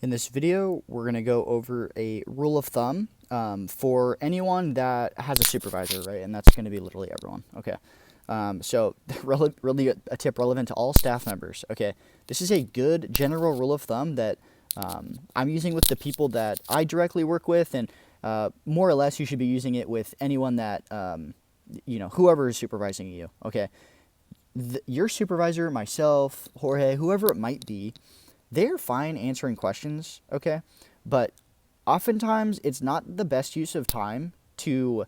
In this video, we're going to go over a rule of thumb for anyone that has a supervisor, right? And that's going to be literally everyone, okay? So really a tip relevant to all staff members, okay? This is a good general rule of thumb that I'm using with the people that I directly work with, and more or less you should be using it with anyone that, whoever is supervising you, okay? Your supervisor, myself, Jorge, whoever it might be, they're fine answering questions, okay? But oftentimes it's not the best use of time to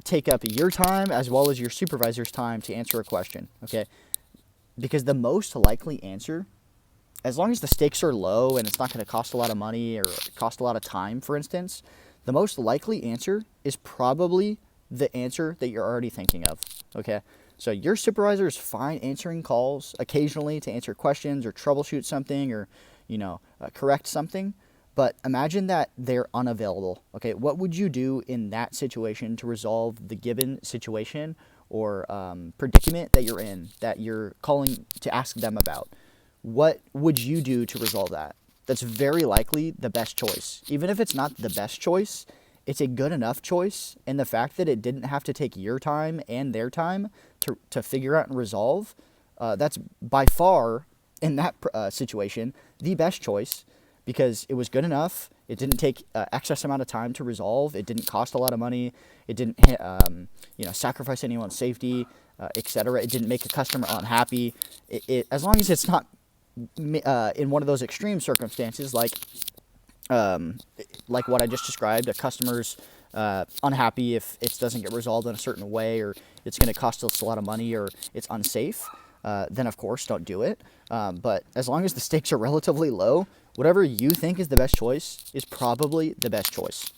take up your time as well as your supervisor's time to answer a question, okay? Because the most likely answer, as long as the stakes are low and it's not going to cost a lot of money or cost a lot of time, for instance, the most likely answer is probably the answer that you're already thinking of, okay? So your supervisor is fine answering calls occasionally to answer questions or troubleshoot something or, correct something. But imagine that they're unavailable. Okay, what would you do in that situation to resolve the given situation or predicament that you're in, that you're calling to ask them about? What would you do to resolve that? That's very likely the best choice. Even if it's not the best choice, it's a good enough choice, and the fact that it didn't have to take your time and their time to figure out and resolve, that's by far, in that situation, the best choice, because it was good enough, it didn't take excess amount of time to resolve, it didn't cost a lot of money, it didn't sacrifice anyone's safety, etc. It didn't make a customer unhappy. As long as it's not in one of those extreme circumstances, like what I just described, a customer's unhappy if it doesn't get resolved in a certain way, or it's going to cost us a lot of money, or it's unsafe, then of course don't do it. But as long as the stakes are relatively low, whatever you think is the best choice is probably the best choice.